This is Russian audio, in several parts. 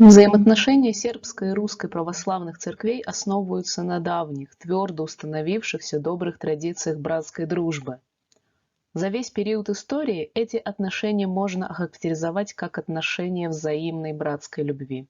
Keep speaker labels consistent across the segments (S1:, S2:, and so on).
S1: Взаимоотношения сербской и русской православных церквей основываются на давних, твердо установившихся добрых традициях братской дружбы. За весь период истории эти отношения можно охарактеризовать как отношения взаимной братской любви.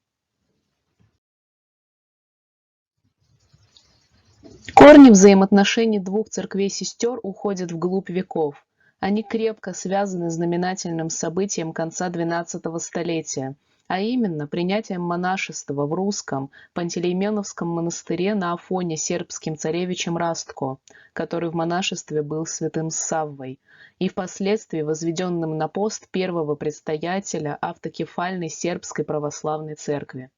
S1: Корни взаимоотношений двух церквей-сестер уходят вглубь веков. Они крепко связаны с знаменательным событием конца XII столетия, а именно принятием монашества в русском Пантелеймоновском монастыре на Афоне сербским царевичем Растко, который в монашестве был святым Саввой, и впоследствии возведенным на пост первого предстоятеля автокефальной сербской православной церкви.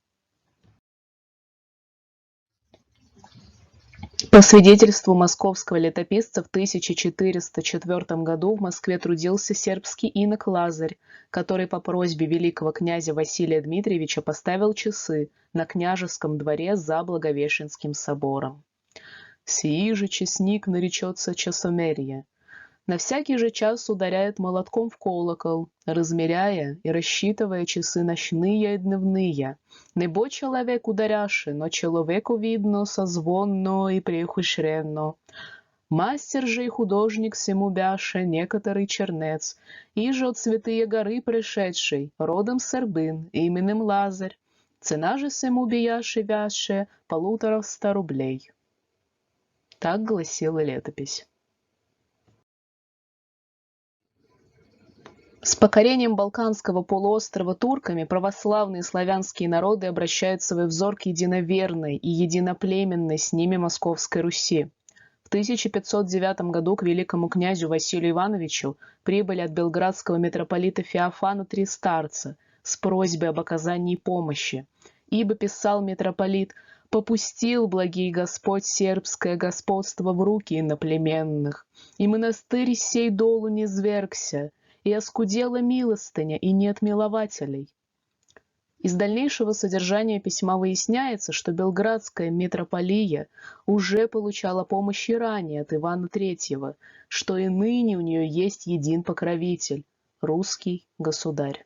S1: По свидетельству московского летописца, в 1404 году в Москве трудился сербский инок Лазарь, который по просьбе великого князя Василия Дмитриевича поставил часы на княжеском дворе за Благовещенским собором. «Сии же часник наречется часомерие. На всякий же час ударяет молотком в колокол, размеряя и рассчитывая часы ночные и дневные. Не бо человек ударяше, но человеку видно созвонно и преухищренно. Мастер же и художник сему бяше некоторый чернец, и же от Святые горы пришедший, родом сербин, именем Лазарь. Цена же сему бияше вяше 150 рублей». Так гласила летопись. С покорением Балканского полуострова турками православные славянские народы обращают свой взор к единоверной и единоплеменной с ними Московской Руси. В 1509 году к великому князю Василию Ивановичу прибыли от белградского митрополита Феофана 3 старца с просьбой об оказании помощи. Ибо, писал митрополит, «попустил благий Господь сербское господство в руки иноплеменных, и монастырь сей долу не звергся, и оскудела милостыня, и нет милователей». Из дальнейшего содержания письма выясняется, что Белградская митрополия уже получала помощь и ранее от Ивана III, что и ныне у нее есть един покровитель – русский государь.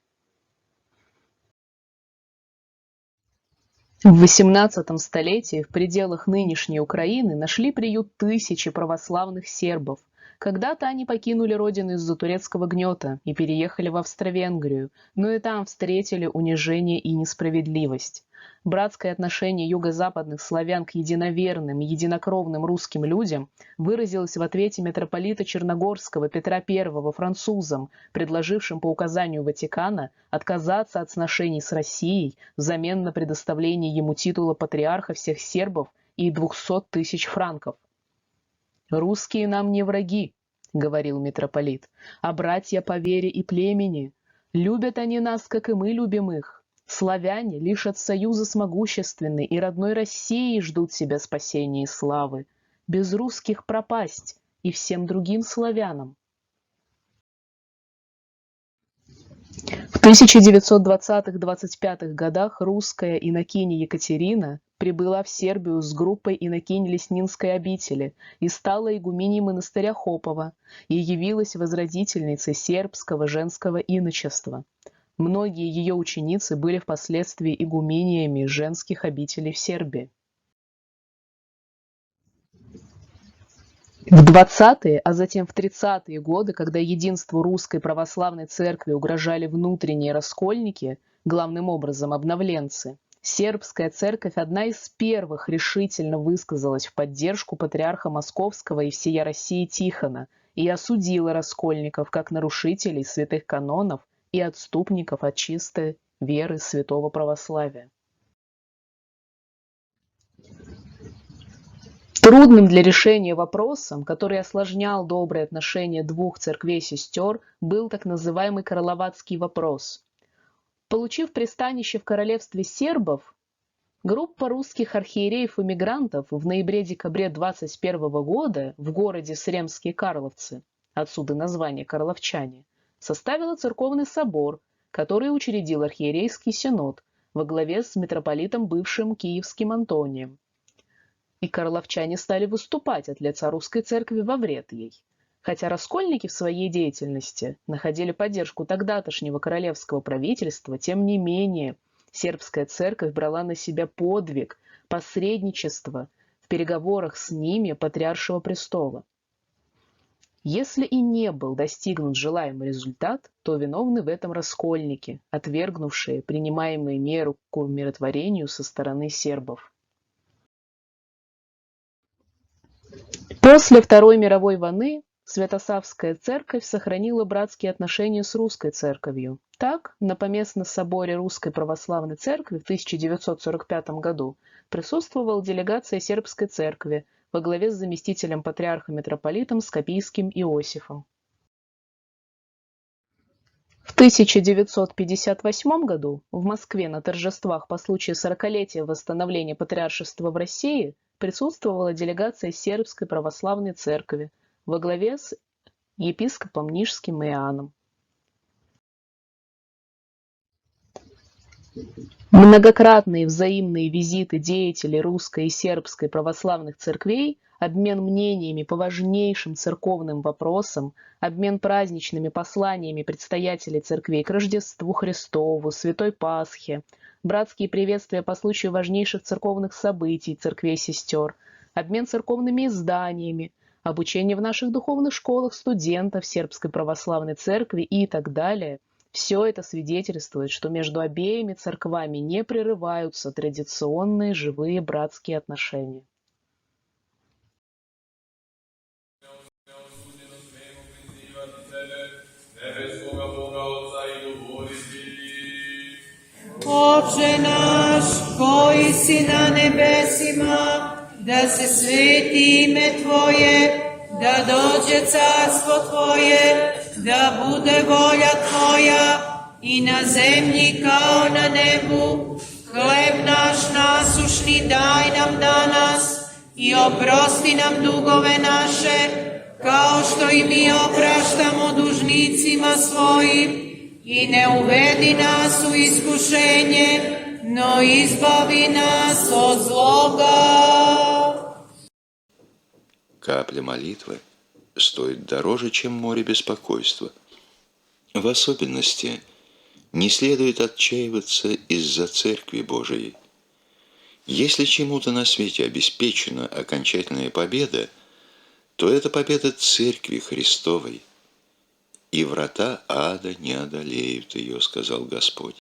S1: В XVIII столетии в пределах нынешней Украины нашли приют тысячи православных сербов. Когда-то они покинули родину из-за турецкого гнета и переехали в Австро-Венгрию, но и там встретили унижение и несправедливость. Братское отношение юго-западных славян к единоверным, единокровным русским людям выразилось в ответе митрополита Черногорского Петра I французам, предложившим по указанию Ватикана отказаться от сношений с Россией взамен на предоставление ему титула патриарха всех сербов и 200 тысяч франков. «Русские нам не враги», — говорил митрополит, — «а братья по вере и племени. Любят они нас, как и мы любим их. Славяне лишь от союза с могущественной и родной Россией ждут себя спасения и славы. Без русских пропасть и всем другим славянам». В 1920-25 годах русская инокиня Екатерина прибыла в Сербию с группой инокинь Леснинской обители и стала игуменей монастыря Хопова и явилась возродительницей сербского женского иночества. Многие ее ученицы были впоследствии игумениями женских обителей в Сербии. В 20-е, а затем в 30-е годы, когда единству русской православной церкви угрожали внутренние раскольники, главным образом обновленцы, сербская церковь одна из первых решительно высказалась в поддержку патриарха Московского и всея России Тихона и осудила раскольников как нарушителей святых канонов и отступников от чистой веры святого православия. Трудным для решения вопросом, который осложнял добрые отношения двух церквей-сестер, был так называемый Карловацкий вопрос. Получив пристанище в королевстве сербов, группа русских архиереев-эмигрантов в ноябре-декабре 21 года в городе Сремские Карловцы, отсюда название Карловчане, составила церковный собор, который учредил архиерейский синод во главе с митрополитом бывшим Киевским Антонием. И карловчане стали выступать от лица русской церкви во вред ей. Хотя раскольники в своей деятельности находили поддержку тогдашнего королевского правительства, тем не менее Сербская церковь брала на себя подвиг посредничества в переговорах с ними Патриаршего престола. Если и не был достигнут желаемый результат, то виновны в этом раскольники, отвергнувшие принимаемые меры к умиротворению со стороны сербов. После Второй мировой войны Святославская церковь сохранила братские отношения с Русской церковью. Так, на поместном соборе Русской православной церкви в 1945 году присутствовала делегация сербской церкви во главе с заместителем патриарха-митрополитом Скопийским Иосифом. В 1958 году в Москве на торжествах по случаю 40-летия восстановления патриаршества в России присутствовала делегация Сербской православной церкви во главе с епископом Нижским Иоанном. Многократные взаимные визиты деятелей русской и сербской православных церквей, обмен мнениями по важнейшим церковным вопросам, обмен праздничными посланиями предстоятелей церквей к Рождеству Христову, Святой Пасхе, братские приветствия по случаю важнейших церковных событий церквей-сестер, обмен церковными изданиями, обучение в наших духовных школах студентов Сербской православной церкви и так далее – все это свидетельствует, что между обеими церквами не прерываются традиционные живые братские отношения.
S2: Отче наш, koji si na nebesima, da se sveti ime Tvoje, da dođe carstvo Tvoje, da bude volja Tvoja i na zemlji kao na nebu. Hleb naš nasušni daj nam danas i oprosti nam dugove naše, kao što i mi opraštamo dužnicima svojim. I ne uvedi nas u iskušenje, но избави нас от злого.
S3: Капля молитвы стоит дороже, чем море беспокойства. В особенности не следует отчаиваться из-за Церкви Божией. Если чему-то на свете обеспечена окончательная победа, то это победа Церкви Христовой. «И врата ада не одолеют ее», — сказал Господь.